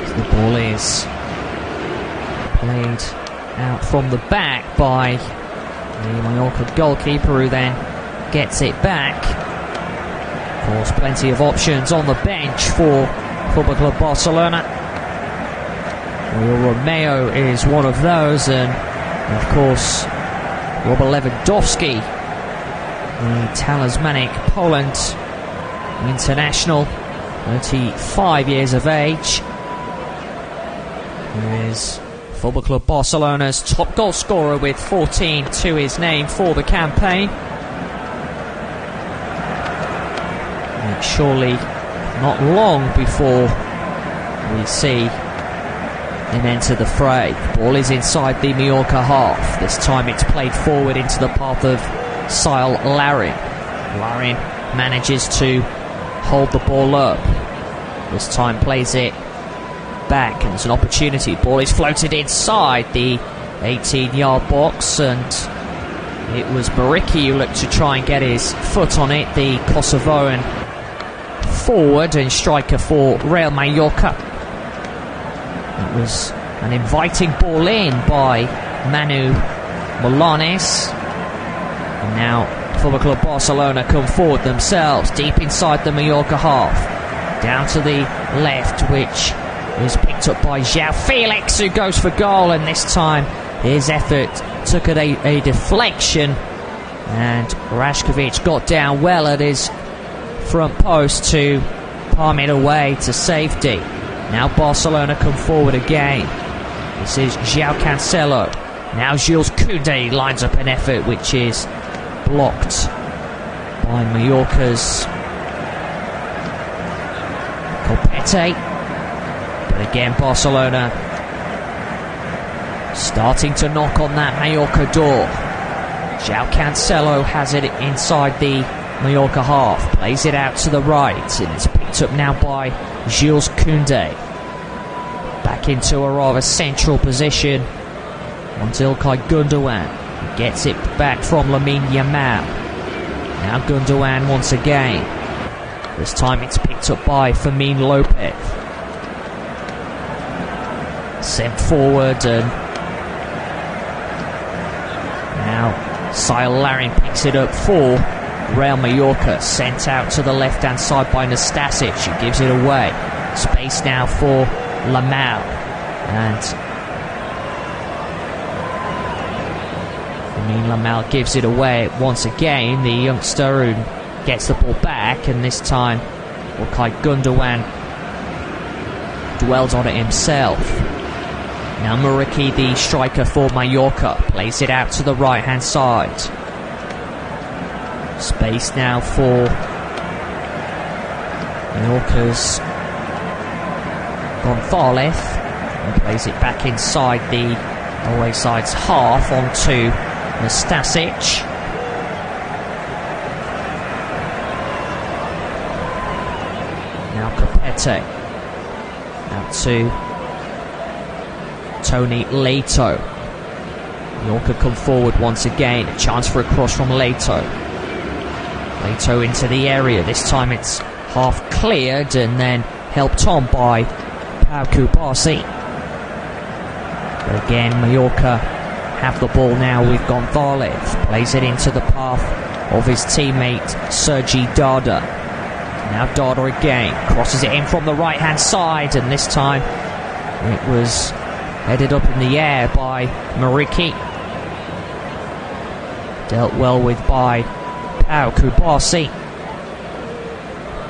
So the ball is played out from the back by the Mallorca goalkeeper, who then gets it back. Of course, plenty of options on the bench for Football Club Barcelona. Will Romeo is one of those, and of course Robert Lewandowski, the talismanic Poland international, 35 years of age, who is Football Club Barcelona's top goal scorer with 14 to his name for the campaign. And surely not long before we see him enter the fray. Ball is inside the Mallorca half. This time it's played forward into the path of Sile Larin. Larin manages to hold the ball up. This time plays it back, and there's an opportunity. Ball is floated inside the 18-yard box, and it was Bariki who looked to try and get his foot on it, the Kosovoan forward and striker for Real Mallorca. It was an inviting ball in by Manu Molanes, and now Football Club Barcelona come forward themselves, deep inside the Mallorca half, down to the left, which is picked up by João Felix, who goes for goal, and this time his effort took a deflection, and Rashkovic got down well at his front post to palm it away to safety. Now Barcelona come forward again. This is João Cancelo. Now Jules Koundé lines up an effort which is blocked by Mallorca's Copete. But again, Barcelona starting to knock on that Mallorca door. João Cancelo has it inside the Mallorca half, plays it out to the right, and it's picked up now by Jules Koundé. Back into a rather central position on Ilkay Gundogan. Gets it back from Lamine Yamal. Now Gundogan once again. This time it's picked up by Fermin Lopez. Sent forward, and now Sile Larin picks it up for Real Mallorca. Sent out to the left hand side by Nastasic, who gives it away. Space now for Lamal, and Lamal gives it away once again. The youngster who gets the ball back, and this time Ilkay Gundogan dwells on it himself. Now Muriqi, the striker for Mallorca, plays it out to the right hand side. Space now for Mallorca's Gonzalez, and plays it back inside the away side's half onto Nastasic. Now Copete out to Tony Leito. Mallorca come forward once again. A chance for a cross from Leito. Leito into the area. This time it's half cleared and then helped on by Pau Kubasi. But again, Mallorca have the ball now with Gonzalez. Plays it into the path of his teammate Sergi Dada. Now Dada again. Crosses it in from the right hand side, and this time it was headed up in the air by Muriqi. Dealt well with by Pau Kubasi.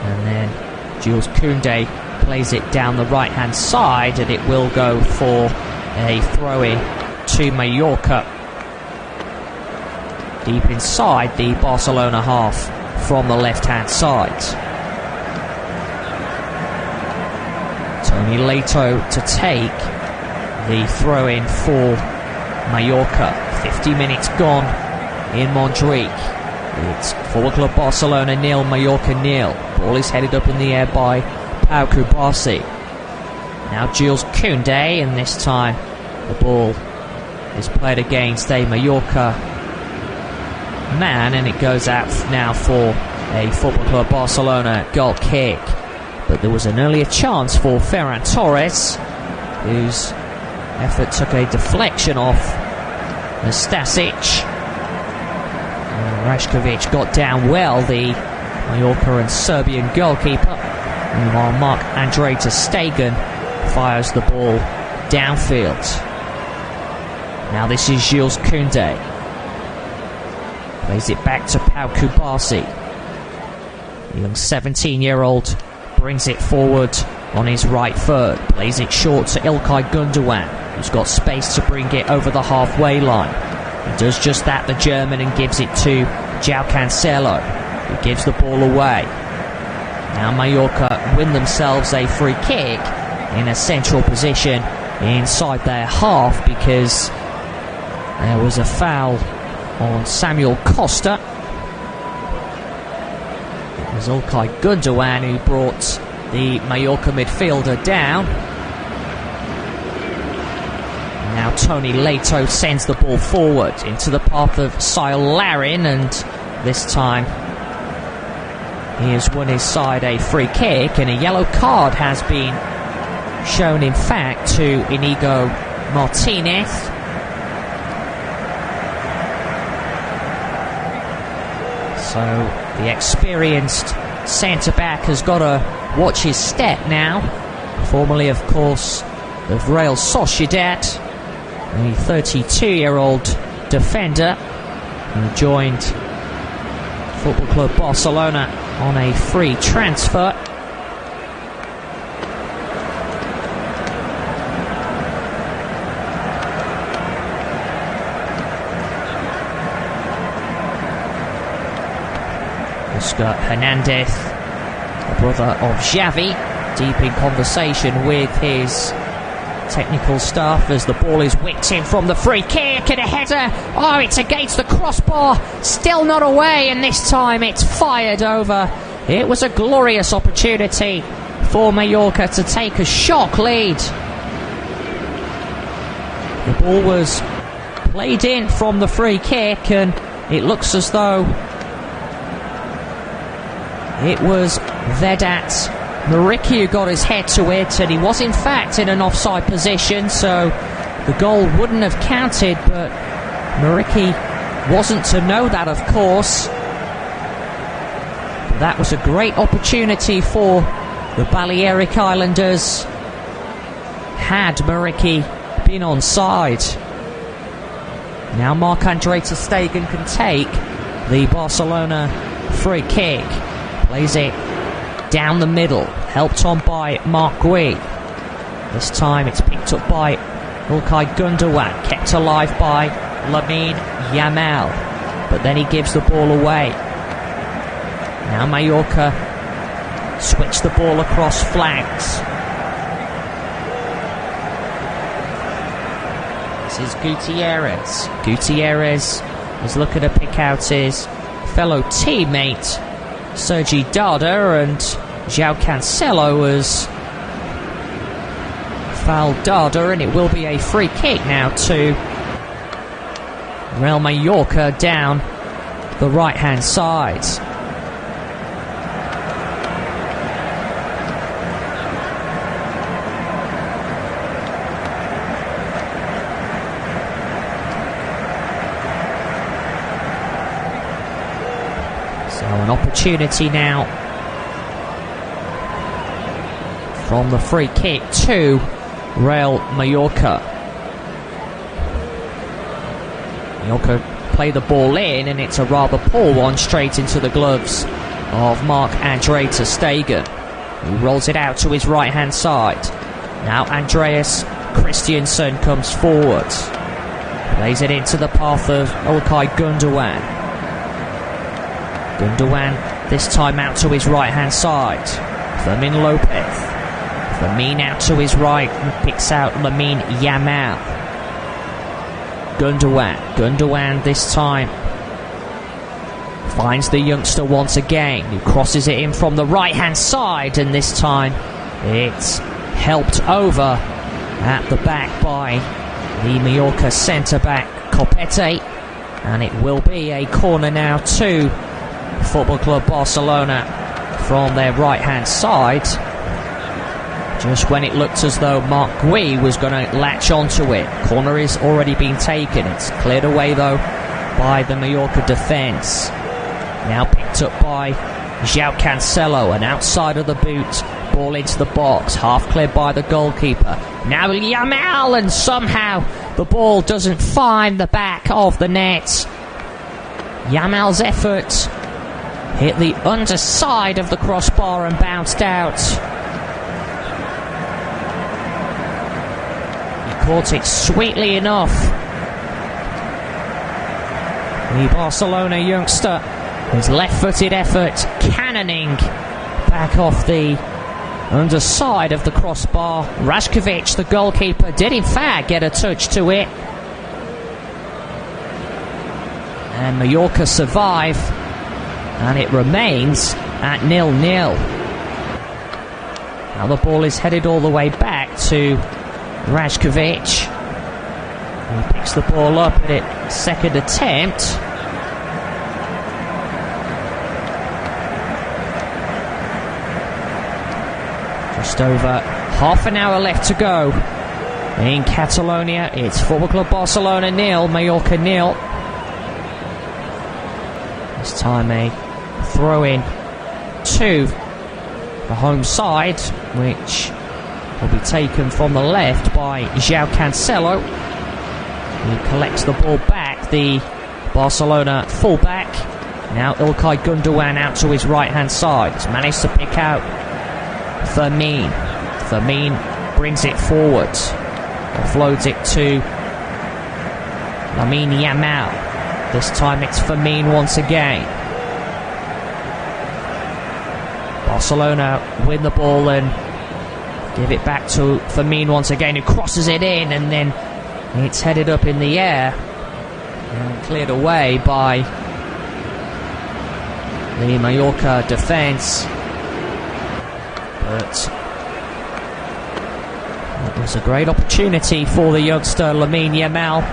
And then Jules Koundé plays it down the right hand side, and it will go for a throw-in to Mallorca, deep inside the Barcelona half from the left hand side. Tony Leto to take the throw-in for Mallorca. 50 minutes gone in Montjuic. It's Football Club Barcelona 0, Mallorca 0. Ball is headed up in the air by Pau Kubasi. Now Jules Koundé, and this time the ball is played against a Mallorca man, and it goes out now for a Football Club Barcelona goal kick. But there was an earlier chance for Ferran Torres, whose effort took a deflection off Nastasic. Rashkovic got down well, the Mallorca and Serbian goalkeeper, while Marc-Andre ter Stegen fires the ball downfield. Now this is Jules Koundé. Plays it back to Pau Kubasi. The young 17-year-old brings it forward on his right foot. Plays it short to İlkay Gundogan, who's got space to bring it over the halfway line. He does just that, the German, and gives it to João Cancelo, who gives the ball away. Now Mallorca win themselves a free kick in a central position inside their half, because there was a foul on Samuel Costa. It was İlkay Gundogan who brought the Mallorca midfielder down. Now Tony Leto sends the ball forward into the path of Sile Larin, and this time he has won his side a free kick, and a yellow card has been shown in fact to Inigo Martinez. So the experienced centre-back has got to watch his step now. Formerly, of course, of Real Sociedad, the 32-year-old defender who joined Football Club Barcelona on a free transfer. Oscar Hernandez, the brother of Xavi, deep in conversation with his technical staff as the ball is whipped in from the free kick, and a header. Oh, it's against the crossbar, still not away, and this time it's fired over. It was a glorious opportunity for Mallorca to take a shock lead. The ball was played in from the free kick, and it looks as though it was Vedat Muriqi who got his head to it, and he was in fact in an offside position, so the goal wouldn't have counted, but Muriqi wasn't to know that, of course. But that was a great opportunity for the Balearic Islanders had Muriqi been onside. Now Marc-Andre ter Stegen can take the Barcelona free kick. Plays it down the middle, helped on by Marc Gui. This time it's picked up by İlkay Gundogan, kept alive by Lamine Yamal, but then he gives the ball away. Now Mallorca switch the ball across flanks. This is Gutierrez. Gutierrez is looking to pick out his fellow teammate Sergi Dada, and João Cancelo has fouled Dada, and it will be a free kick now to Real Mallorca down the right hand side. So an opportunity now from the free kick to Real Mallorca. Mallorca play the ball in, and it's a rather poor one straight into the gloves of Marc-Andre ter Stegen, who rolls it out to his right-hand side. Now Andreas Christensen comes forward, plays it into the path of İlkay Gundogan. Gundogan this time out to his right-hand side. Fermin Lopez. Fermin out to his right and picks out Lamine Yamal. Gundogan this time finds the youngster once again, who crosses it in from the right-hand side, and this time it's helped over at the back by the Mallorca centre-back Copete, and it will be a corner now to Football Club Barcelona from their right-hand side, just when it looked as though Marc Gui was going to latch onto it. Corner is already been taken. It's cleared away though by the Mallorca defence. Now picked up by João Cancelo, and outside of the boot, ball into the box, half cleared by the goalkeeper. Now Yamal, and somehow the ball doesn't find the back of the net. Yamal's effort hit the underside of the crossbar and bounced out. He caught it sweetly enough. The Barcelona youngster, his left-footed effort cannoning back off the underside of the crossbar. Rashkovic, the goalkeeper, did in fact get a touch to it. And Mallorca survive, and it remains at 0-0. Now the ball is headed all the way back to Rashkovic. He picks the ball up at its second attempt. Just over half an hour left to go in Catalonia. It's Football Club Barcelona 0, Mallorca 0. This time a throw-in to the home side, which will be taken from the left by João Cancelo. He collects the ball back, the Barcelona fullback. Now İlkay Gundogan out to his right-hand side. He's managed to pick out Fermin. Fermin brings it forward, offloads it to Lamine Yamal. This time it's Fermin once again. Barcelona win the ball and give it back to Fermin once again, who crosses it in, and then it's headed up in the air and cleared away by the Mallorca defence. But it was a great opportunity for the youngster Lamine Yamal.